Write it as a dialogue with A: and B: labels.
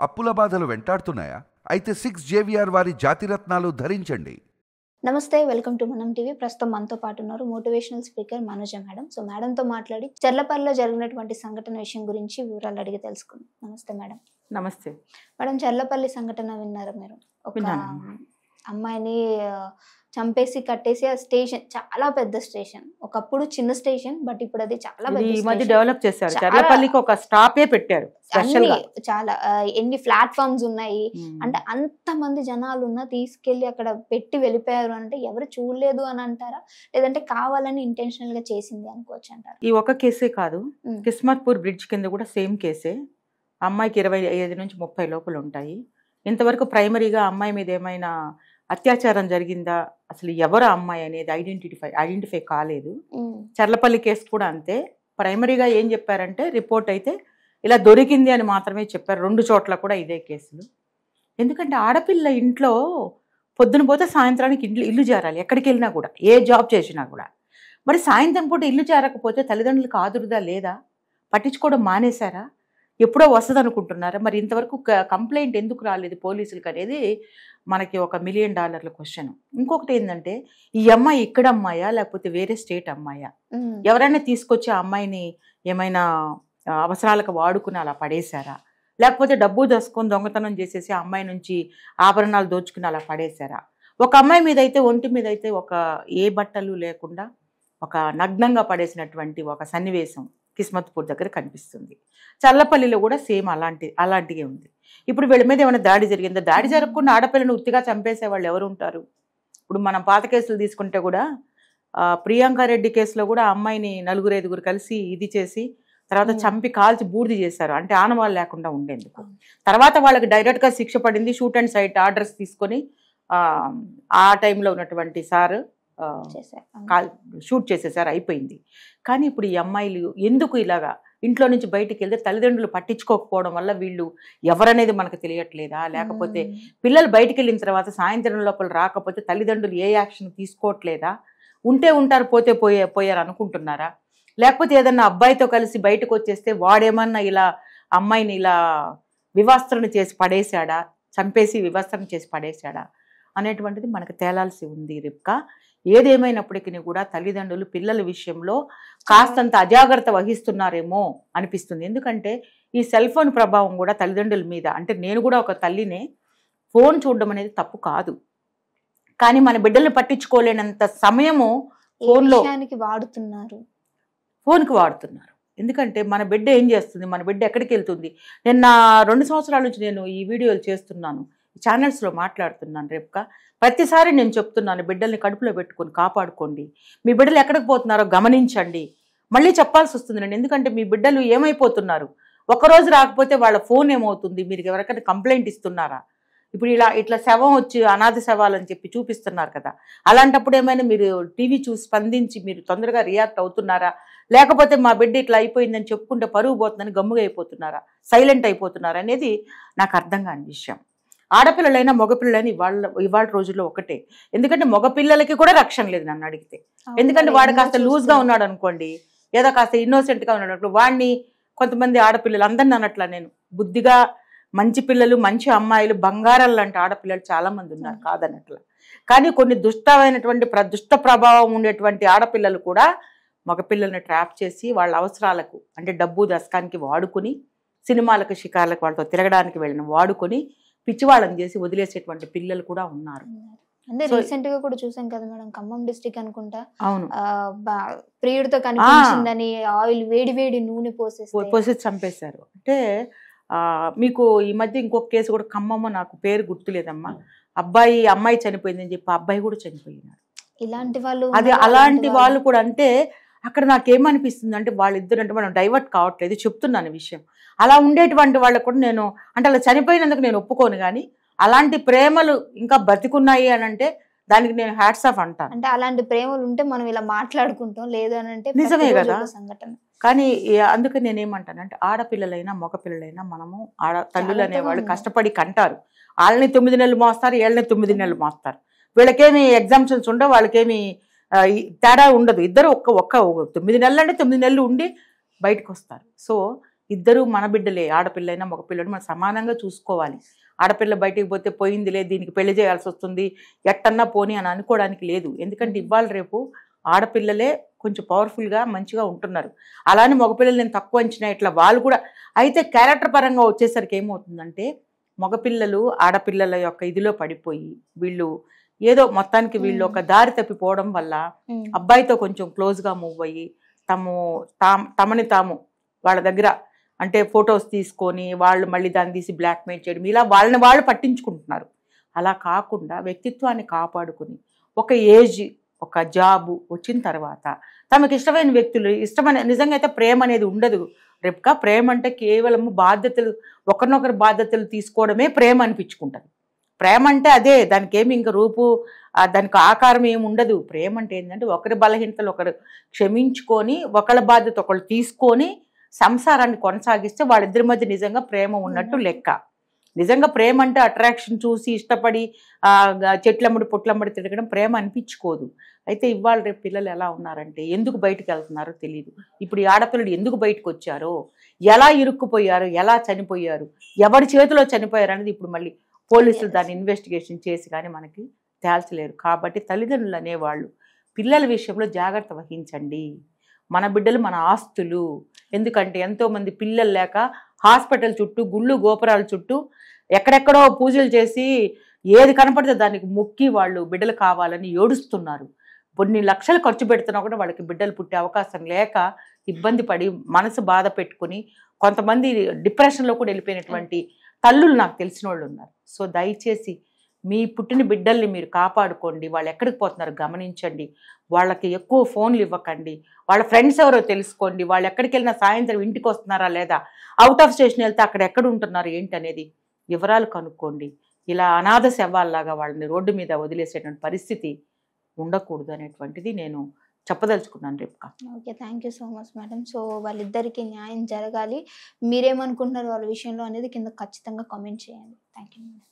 A: అప్పుల బాధలు వెంటాడుతున్నాయా? అయితే 6 జేవిఆర్ వారి జాతిరత్నాలు ధరించండి.
B: నమస్తే, వెల్కమ్ టు మనం టీవీ. ప్రస్తుతం మనతో పాటు ఉన్నారు మోటివేషనల్ స్పీకర్ మనోజ మేడం. సో మేడంతో మాట్లాడి చర్లపల్లిలో జరిగినటువంటి సంఘటన విషయం గురించి వివరాలు అడిగి తెలుసుకుందాం. నమస్తే మేడం.
C: నమస్తే
B: మేడం, చర్లపల్లి సంఘటన విన్నారా మీరు? ఒక అమ్మాయిని చంపేసి కట్టేసి ఆ స్టేషన్ చాలా పెద్ద స్టేషన్. ఒకప్పుడు చిన్న స్టేషన్, బట్ ఇప్పుడు అది చాలా
C: ఈ మధ్య డెవలప్ చేశారు. చర్లపల్లికి ఒక స్టాపే పెట్టారు స్పెషల్ గా.
B: చాలా ఎన్ని ప్లాట్ఫామ్స్ ఉన్నాయి అంటే అంత మంది జనాలు ఉన్నా తీసుకెళ్లి అక్కడ పెట్టి వెళ్ళిపోయారు అంటే ఎవరు చూడలేదు అని అంటారా, లేదంటే కావాలని ఇంటెన్షనల్ గా చేసింది అనుకోవచ్చు అంటారా?
C: ఈ ఒక కేసే కాదు, కిస్మత్పూర్ బ్రిడ్జ్ కింద కూడా సేమ్ కేసే. అమ్మాయికి 25 నుంచి 30 లోపల ఉంటాయి. ఇంతవరకు ప్రైమరీగా అమ్మాయి మీద ఏమైనా అత్యాచారం జరిగిందా, అసలు ఎవరు అమ్మాయి అనేది ఐడెంటిఫై కాలేదు. చర్లపల్లి కేసు కూడా అంతే. ప్రైమరీగా ఏం చెప్పారంటే రిపోర్ట్ అయితే ఇలా దొరికింది అని మాత్రమే చెప్పారు. 2 చోట్ల కూడా ఇదే కేసులు. ఎందుకంటే ఆడపిల్ల ఇంట్లో పొద్దున పోతే సాయంత్రానికి ఇల్లు చేరాలి. ఎక్కడికి వెళ్ళినా కూడా, ఏ జాబ్ చేసినా కూడా. మరి సాయంత్రం పూట ఇల్లు చేరకపోతే తల్లిదండ్రులకు ఆదురుదా లేదా? పట్టించుకోవడం మానేశారా? ఎప్పుడో వస్తుంది అనుకుంటున్నారా? మరి ఇంతవరకు కంప్లైంట్ ఎందుకు రాలేదు పోలీసులకు అనేది మనకి $1 మిలియన్ క్వశ్చన్. ఇంకొకటి ఏంటంటే, ఈ అమ్మాయి ఇక్కడ అమ్మాయా లేకపోతే వేరే స్టేట్ అమ్మాయా? ఎవరైనా తీసుకొచ్చి ఆ అమ్మాయిని ఏమైనా అవసరాలకు వాడుకుని అలా పడేశారా, లేకపోతే డబ్బు దసుకొని దొంగతనం చేసేసి ఆ అమ్మాయి నుంచి ఆభరణాలు దోచుకుని అలా పడేశారా? ఒక అమ్మాయి మీద అయితే, ఒంటి మీద అయితే ఏ బట్టలు లేకుండా ఒక నగ్నంగా పడేసినటువంటి ఒక సన్నివేశం కిస్మత్పూర్ దగ్గర కనిపిస్తుంది. చర్లపల్లిలో కూడా సేమ్ అలాంటిగా ఉంది. ఇప్పుడు వీళ్ళ మీద ఏమైనా దాడి జరిగిందా? దాడి జరగకుండా ఆడపిల్లను ఉత్తిగా చంపేసే వాళ్ళు ఎవరు ఉంటారు? ఇప్పుడు మనం పాత కేసులు తీసుకుంటే కూడా ప్రియాంక రెడ్డి కేసులో కూడా అమ్మాయిని 4-5 కలిసి ఇది చేసి తర్వాత చంపి కాల్చి బూడిది చేశారు. అంటే ఆనవాళ్ళు లేకుండా ఉండేందుకు. తర్వాత వాళ్ళకి డైరెక్ట్గా శిక్ష పడింది. షూట్ అండ్ సైట్ ఆర్డర్స్ తీసుకొని ఆ టైంలో ఉన్నటువంటి సార్ షూట్ చేసేసారు, అయిపోయింది. కానీ ఇప్పుడు ఈ అమ్మాయిలు ఎందుకు ఇలాగా ఇంట్లో నుంచి బయటికి వెళ్తే తల్లిదండ్రులు పట్టించుకోకపోవడం వల్ల వీళ్ళు ఎవరనేది మనకు తెలియట్లేదా? లేకపోతే పిల్లలు బయటికి వెళ్ళిన తర్వాత సాయంత్రం లోపల రాకపోతే తల్లిదండ్రులు ఏ యాక్షన్ తీసుకోవట్లేదా? ఉంటే ఉంటారు, పోతే పోయారు అనుకుంటున్నారా? లేకపోతే ఏదన్నా అబ్బాయితో కలిసి బయటకు వచ్చేస్తే వాడేమన్నా ఇలా అమ్మాయిని ఇలా వివస్త్రణ చేసి పడేశాడా, చంపేసి వివస్త్రణ చేసి పడేశాడా అనేటువంటిది మనకు తేలాల్సి ఉంది రిబ్కా. ఏదేమైనప్పటికీ కూడా తల్లిదండ్రులు పిల్లల విషయంలో కాస్తంత అజాగ్రత్త వహిస్తున్నారేమో అనిపిస్తుంది. ఎందుకంటే ఈ సెల్ ఫోన్ ప్రభావం కూడా తల్లిదండ్రుల మీద, అంటే నేను కూడా ఒక తల్లినే, ఫోన్ చూడడం అనేది తప్పు కాదు, కానీ మన బిడ్డల్ని పట్టించుకోలేనంత సమయము ఫోన్కి వాడుతున్నారు. ఎందుకంటే మన బిడ్డ ఏం చేస్తుంది, మన బిడ్డ ఎక్కడికి వెళ్తుంది? నేను 2 సంవత్సరాల నుంచి నేను ఈ వీడియోలు చేస్తున్నాను, ఛానల్స్లో మాట్లాడుతున్నాను రేపుగా. ప్రతిసారి నేను చెప్తున్నాను, బిడ్డల్ని కడుపులో పెట్టుకొని కాపాడుకోండి, మీ బిడ్డలు ఎక్కడికి పోతున్నారో గమనించండి. మళ్ళీ చెప్పాల్సి వస్తుంది నేను, ఎందుకంటే మీ బిడ్డలు ఏమైపోతున్నారు, ఒకరోజు రాకపోతే వాళ్ళ ఫోన్ ఏమవుతుంది, మీరు ఎవరికైనా కంప్లైంట్ ఇస్తున్నారా? ఇప్పుడు ఇట్లా శవం వచ్చి అనాథ శవాలని చెప్పి చూపిస్తున్నారు కదా, అలాంటప్పుడు ఏమైనా మీరు టీవీ చూసి స్పందించి మీరు తొందరగా రియాక్ట్ అవుతున్నారా? లేకపోతే మా బిడ్డ ఇట్లా అయిపోయిందని చెప్పుకుంటే పరుగు పోతుందని గమ్ముగా అయిపోతున్నారా, సైలెంట్ అయిపోతున్నారా అనేది నాకు అర్థం కాని విషయం. ఆడపిల్లలైనా మగపిల్లలైనా ఇవాళ రోజుల్లో ఒకటే. ఎందుకంటే మగపిల్లలకి కూడా రక్షణ లేదు నన్ను అడిగితే. ఎందుకంటే వాడు కాస్త లూజ్గా ఉన్నాడు అనుకోండి, ఏదో కాస్త ఇన్నోసెంట్గా ఉన్నాడు అనుకో, వాడిని కొంతమంది ఆడపిల్లలు అందరిని అన్నట్ల నేను బుద్ధిగా మంచి పిల్లలు, మంచి అమ్మాయిలు, బంగారాలు లాంటి ఆడపిల్లలు చాలా మంది ఉన్నారు, కాదన్నట్ల. కానీ కొన్ని దుష్ట ప్రభావం ఉండేటువంటి ఆడపిల్లలు కూడా మగపిల్లల్ని ట్రాప్ చేసి వాళ్ళ అవసరాలకు, అంటే డబ్బు దశకానికి వాడుకొని, సినిమాలకు షికార్లకు వాళ్ళతో తిరగడానికి వెళ్ళిన వాడుకొని పిచ్చివాళ్ళని చేసి వదిలేసేటువంటి పిల్లలు కూడా ఉన్నారు.
B: అంటే రీసెంట్ గా కూడా చూసాం కదా మేడం, ఖమ్మం డిస్ట్రిక్ట్ అనుకుంటా,
C: అవును,
B: ప్రియుడితో కనిపించిందని ఆయిల్ వేడి నూనె పోసేసి
C: చంపేశారు. అంటే మీకు ఈ మధ్య ఇంకొక కేసు కూడా ఖమ్మం, నాకు పేరు గుర్తులేదమ్మా, అమ్మాయి చనిపోయిందని చెప్పి అబ్బాయి కూడా చనిపోయినారు. అలాంటి వాళ్ళు కూడా. అంటే అక్కడ నాకేమనిపిస్తుంది అంటే వాళ్ళిద్దరు అంటే మనం డైవర్ట్ కావట్లేదు, చెప్తున్నాను విషయం. అలా ఉండేటువంటి వాళ్ళకు కూడా నేను అంటే అలా చనిపోయినందుకు నేను ఒప్పుకోను, కానీ అలాంటి ప్రేమలు ఇంకా బతికున్నాయి అని అంటే దానికి నేను హ్యాట్స్ ఆఫ్ అంటాను.
B: అంటే అలాంటి ప్రేమలు ఉంటే మనం ఇలా మాట్లాడుకుంటాం, లేదు అని అంటే
C: నిజమే కదా సంఘటన. కానీ అందుకని నేనేమంటానంటే ఆడపిల్లలైనా మగపిల్లలైనా మనము తల్లులు అనేవాళ్ళు కష్టపడి కంటారు. వాళ్ళని 9 నెలలు మోస్తారు, వీళ్ళని 9 నెలలు మోస్తారు. వీళ్ళకేమి ఎగ్జామ్షన్స్ ఉండవు, వాళ్ళకేమి తేడా ఉండదు. ఇద్దరు ఒక్క 9 నెలలు అంటే 9 నెలలు ఉండి బయటకు వస్తారు. సో ఇద్దరు మన బిడ్డలే, ఆడపిల్లైనా మగ పిల్లడు మనం సమానంగా చూసుకోవాలి. ఆడపిల్ల బయటికి పోతే పోయిందిలే, దీనికి పెళ్లి చేయాల్సి వస్తుంది, ఎట్టన్నా పోని అని అనుకోవడానికి లేదు. ఎందుకంటే ఇవాళ రేపు ఆడపిల్లలే కొంచెం పవర్ఫుల్గా మంచిగా ఉంటున్నారు. అలానే మగపిల్లలు నేను తక్కువ అంచనా ఇట్లా వాళ్ళు కూడా. అయితే క్యారెక్టర్ పరంగా వచ్చేసరికి ఏమవుతుందంటే మగపిల్లలు ఆడపిల్లల యొక్క ఇదిలో పడిపోయి వీళ్ళు ఏదో మొత్తానికి వీళ్ళు ఒక దారి తప్పిపోవడం వల్ల అబ్బాయితో కొంచెం క్లోజ్గా మూవ్ అయ్యి తమని తాము వాళ్ళ దగ్గర అంటే ఫొటోస్ తీసుకొని వాళ్ళు మళ్ళీ దాన్ని తీసి బ్లాక్మెయిల్ చేయడం, ఇలా వాళ్ళని వాళ్ళు పట్టించుకుంటున్నారు. అలా కాకుండా వ్యక్తిత్వాన్ని కాపాడుకుని ఒక ఏజ్ ఒక జాబు వచ్చిన తర్వాత తమకు ఇష్టమైన వ్యక్తులు ఇష్టమైన నిజంగా అయితే ప్రేమ అనేది ఉండదు రేపుగా. ప్రేమ అంటే కేవలం బాధ్యతలు ఒకరినొకరు బాధ్యతలు తీసుకోవడమే ప్రేమ అనిపించుకుంటుంది. ప్రేమ అంటే అదే, దానికి ఏమి ఇంకా రూపు దానికి ఆకారం ఏమి ఉండదు. ప్రేమ అంటే ఏంటంటే ఒకరి బలహీనతలు ఒకరు క్షమించుకొని ఒకళ్ళ బాధ్యత ఒకళ్ళు తీసుకొని సంసారాన్ని కొనసాగిస్తే వాళ్ళిద్దరి మధ్య నిజంగా ప్రేమ ఉన్నట్టు లెక్క. నిజంగా ప్రేమ అంటే అట్రాక్షన్ చూసి ఇష్టపడి చెట్లమ్మడి పొట్లమ్మడి తిరగడం ప్రేమ అనిపించుకోదు. అయితే ఇవాళ రేపు పిల్లలు ఎలా ఉన్నారంటే ఎందుకు బయటకు వెళ్తున్నారో తెలియదు. ఇప్పుడు ఈ ఆడపిల్లలు ఎందుకు బయటకు వచ్చారో, ఎలా ఇరుక్కుపోయారు, ఎలా చనిపోయారు, ఎవరి చేతిలో చనిపోయారు అనేది ఇప్పుడు మళ్ళీ పోలీసులు దాన్ని ఇన్వెస్టిగేషన్ చేసి కానీ మనకి తేల్చలేరు. కాబట్టి తల్లిదండ్రులు అనేవాళ్ళు పిల్లల విషయంలో జాగ్రత్త వహించండి. మన బిడ్డలు మన ఆస్తులు. ఎందుకంటే ఎంతోమంది పిల్లలు లేక హాస్పిటల్ చుట్టూ గుళ్ళు గోపురాల చుట్టూ ఎక్కడెక్కడో పూజలు చేసి ఏది కనపడితే దానికి మొక్కి వాళ్ళు బిడ్డలు కావాలని ఏడుస్తున్నారు. కొన్ని లక్షలు ఖర్చు పెడుతున్నా కూడా వాళ్ళకి బిడ్డలు పుట్టే అవకాశం లేక ఇబ్బంది పడి మనసు బాధ పెట్టుకుని కొంతమంది డిప్రెషన్లో కూడా వెళ్ళిపోయినటువంటి తల్లులు నాకు తెలిసిన వాళ్ళు ఉన్నారు. సో దయచేసి మీ పుట్టిన బిడ్డల్ని మీరు కాపాడుకోండి. వాళ్ళు ఎక్కడికి పోతున్నారు గమనించండి. వాళ్ళకి ఎక్కువ ఫోన్లు ఇవ్వకండి. వాళ్ళ ఫ్రెండ్స్ ఎవరో తెలుసుకోండి. వాళ్ళు ఎక్కడికి వెళ్ళినా సాయంత్రం ఇంటికి వస్తున్నారా లేదా, అవుట్ ఆఫ్ స్టేషన్ వెళ్తే అక్కడ ఎక్కడ ఉంటున్నారు ఏంటి అనేది వివరాలు కనుక్కోండి. ఇలా అనాథ శవాల్లాగా వాళ్ళని రోడ్డు మీద వదిలేసేటువంటి పరిస్థితి ఉండకూడదు అనేటువంటిది నేను చెప్పదలుచుకున్నాను రేపుగా.
B: Okay, thank you so much madam. So వాళ్ళిద్దరికి న్యాయం జరగాలి. మీరేమనుకుంటున్నారు వాళ్ళ విషయంలో అనేది కింద ఖచ్చితంగా కామెంట్ చేయండి. Thank you madam.